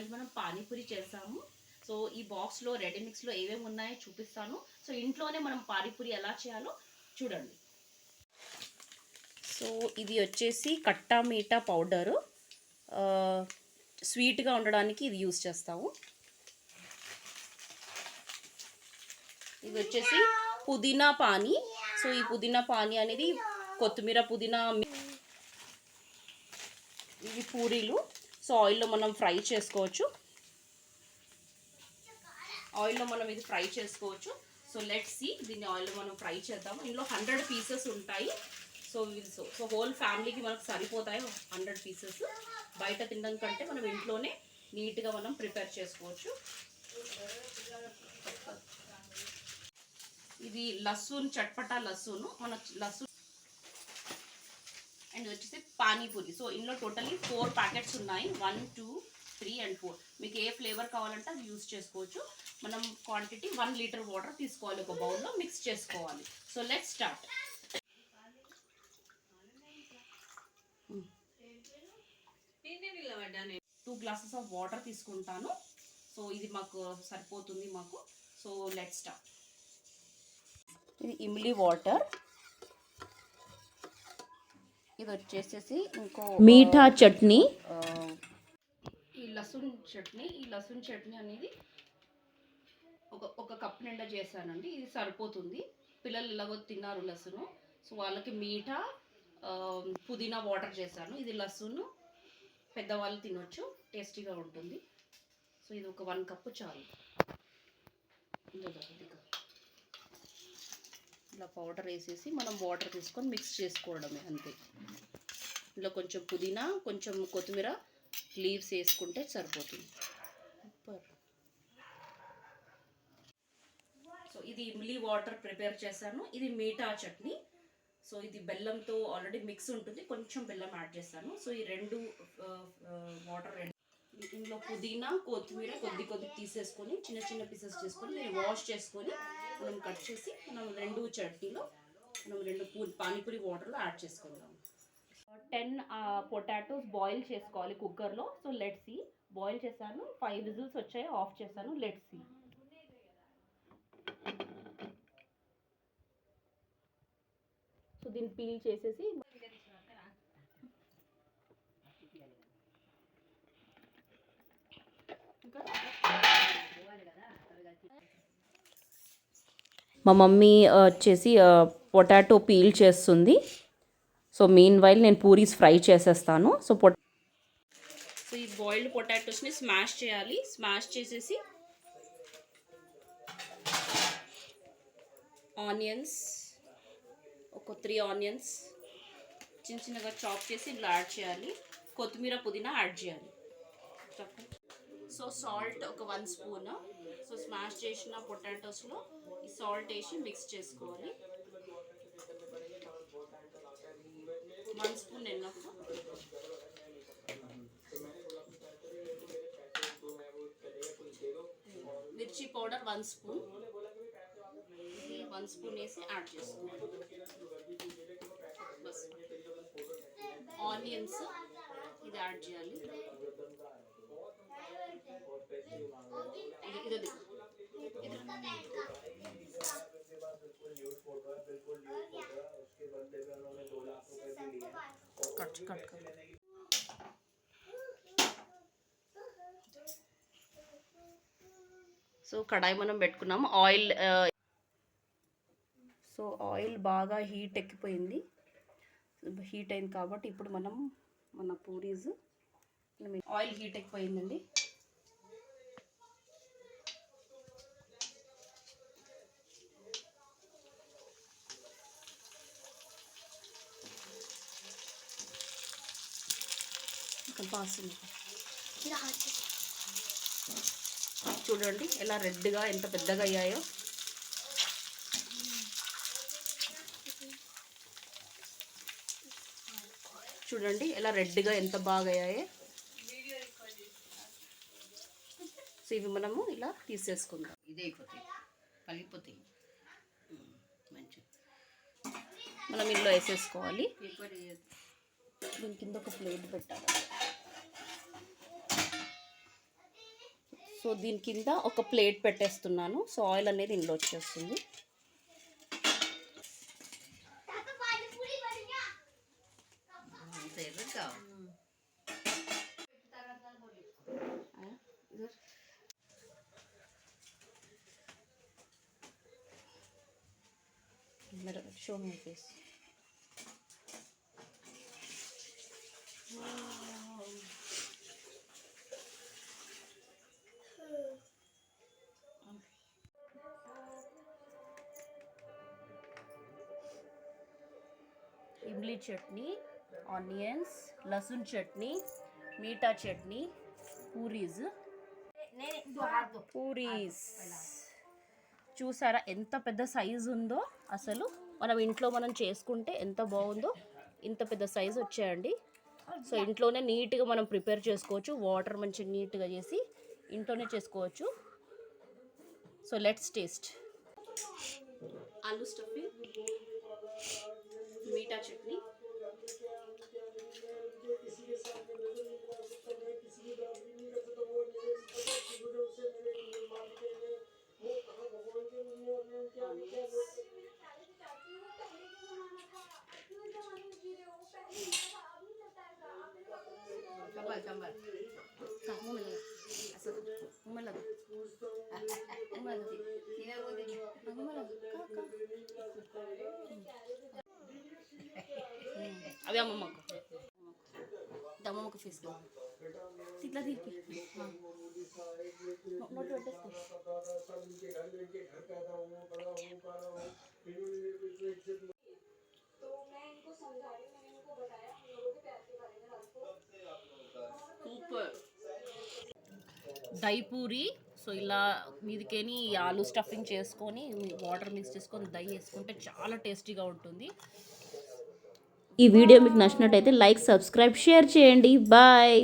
ఈరోజు మనం పానీపూరి చేసాము. సో ఈ బాక్స్లో రెడీ మిక్స్లో ఏమేమి ఉన్నాయో చూపిస్తాను. సో ఇంట్లోనే మనం పానీపూరి ఎలా చేయాలో చూడండి. సో ఇది వచ్చేసి కట్టా మీఠా పౌడరు, స్వీట్గా ఉండడానికి ఇది యూస్ చేస్తాము. ఇది వచ్చేసి పుదీనా పానీ. సో ఈ పుదీనా పానీ అనేది కొత్తిమీర, పుదీనా, ఇవి పూరీలు. సో ఆయిల్లో మనం ఫ్రై చేసుకోవచ్చు. ఇది ఫ్రై చేసుకోవచ్చు. సో లెట్స్ సీ, దీన్ని ఆయిల్లో మనం ఫ్రై చేద్దాము. ఇందులో 100 పీసెస్ ఉంటాయి. సో హోల్ ఫ్యామిలీకి మనకు సరిపోతాయి 100 పీసెస్. బయట తినడం కంటే మనం ఇంట్లోనే నీట్గా మనం ప్రిపేర్ చేసుకోవచ్చు. ఇది లస్సూన్, చట్పటా లస్సూను, మన లస్సూన్. అండ్ వచ్చేసి పానీపూరి. సో ఇందులో టోటల్లీ 4 ప్యాకెట్స్ ఉన్నాయి. 1, 2, 3 and 4. మీకు ఏ ఫ్లేవర్ కావాలంటే అది యూస్ చేసుకోవచ్చు. మనం క్వాంటిటీ 1 లీటర్ వాటర్ తీసుకోవాలి, ఒక బౌల్లో మిక్స్ చేసుకోవాలి. So let's start. 2 glasses of water తీసుకుంటాను. సో ఇది మాకు సరిపోతుంది మాకు. So let's start. ఇది ఇమ్లీ వాటర్. ఇది వచ్చేసేసి ఇంకో మీఠా చట్నీ, ఈ లసూన్ చట్నీ అనేది ఒక కప్ నిండా చేశానండి. ఇది సరిపోతుంది. పిల్లలు ఎలాగో తిన్నారు లసూను, సో వాళ్ళకి మీఠా, పుదీనా వాటర్ చేశాను. ఇది లసూను పెద్దవాళ్ళు తినొచ్చు, టేస్టీగా ఉంటుంది. సో ఇది ఒక 1 కప్పు చాలు. ఇలా పౌడర్ వేసేసి మనం వాటర్ తీసుకొని మిక్స్ చేసుకోవడమే, అంతే. ఇందులో కొంచెం పుదీనా, కొంచెం కొత్తిమీర లీవ్స్ వేసుకుంటే సరిపోతుంది. సో ఇది ఇమ్లీ వాటర్ ప్రిపేర్ చేశాను. ఇది మీఠా చట్నీ. సో ఇది బెల్లంతో ఆల్రెడీ మిక్స్ ఉంటుంది, కొంచెం బెల్లం యాడ్ చేస్తాను. సో ఈ 2 వాటర్, ఇందులో పుదీనా, కొత్తిమీర కొద్ది తీసేసుకొని చిన్న చిన్న పీసెస్ చేసుకొని నేను వాష్ చేసుకొని మనం కట్ చేసి మనం 2 చట్నీలో మనం 2 పానీపూరి వాటర్లో యాడ్ చేసుకుందాం. 10 పొటాటోస్ బాయిల్ చేసుకోవాలి కుక్కర్లో. So let's see. బాయిల్ చేశాను, 5 విజిల్స్ వచ్చాయి, ఆఫ్ చేశాను. Let's see. సో దీన్ని పీల్ చేసేసి మా మమ్మీ వచ్చేసి పొటాటో పీల్ చేస్తుంది. సో మీన్ వైల్ నేను పూరీస్ ఫ్రై చేసేస్తాను. సో ఈ బాయిల్డ్ పొటాటోస్ని స్మాష్ చేయాలి. స్మాష్ చేసేసి ఆనియన్స్, ఒక 3 ఆనియన్స్ చిన్నగా చాప్ చేసి ఇందులో యాడ్ చేయాలి. కొత్తిమీర, పుదీనా యాడ్ చేయాలి. సో సాల్ట్ ఒక 1 స్పూన్. సో స్మాష్ చేసిన పొటాటోస్లో ఈ సాల్ట్ వేసి మిక్స్ చేసుకోవాలి. 1 స్పూన్ ఎన్నఫ్. మిర్చి పౌడర్ 1 స్పూన్. 1 స్పూన్ వేసి యాడ్ చేసుకోవాలి. బస్. ఆనియన్స్ ఇది యాడ్ చేయాలి. ఇది సో కడాయి మనం పెట్టుకున్నాము. సో ఆయిల్ బాగా హీట్ ఎక్కిపోయింది. హీట్ అయింది కాబట్టి ఇప్పుడు మన పూరీస్, ఆయిల్ హీట్ ఎక్కిపోయిందండి. చూడండి ఎలా రెడ్గా ఎంత పెద్దగా అయ్యాయో. చూడండి ఎలా రెడ్గా ఎంత బాగా అయ్యాయో. సో ఇవి మనము ఇలా తీసేసుకుందాం. ఇదే పలిగిపోతాయి మంచి. మనం ఇందులో వేసేసుకోవాలి. దీని కింద ఒక ప్లేట్ పెట్టాలి. సో దీని కింద ఒక ప్లేట్ పెట్టేస్తున్నాను. సో ఆయిల్ అనేది ఇందులో వచ్చేస్తుంది. Show me face. इमली चटनी, ऑनियंस, लहसुन चटनी, मीठा चटनी, పూరీస్ చూసారా ఎంత పెద్ద సైజు ఉందో. అసలు మనం ఇంట్లో మనం చేసుకుంటే ఎంత బాగుందో. ఇంత పెద్ద సైజు వచ్చాయండి. సో ఇంట్లోనే నీట్గా మనం ప్రిపేర్ చేసుకోవచ్చు. వాటర్ మంచిగా నీట్గా చేసి ఇంట్లోనే చేసుకోవచ్చు. So let's taste. Aloo stuffing, मीठा चटनी, అవి అమ్మమ్మకు తీసుకో. ఇట్లా తీర్పి నోట్ పెట్టేసుకో. సూపర్ దహి పూరి. సో ఇలా మీదికేని ఆలూ స్టఫింగ్ చేసుకొని వాటర్ మిక్స్ చేసుకొని దహి వేసుకుంటే చాలా టేస్టీగా ఉంటుంది. ఈ వీడియో మీకు నచ్చినట్టయితే లైక్, సబ్స్క్రైబ్, షేర్ చేయండి. బాయ్.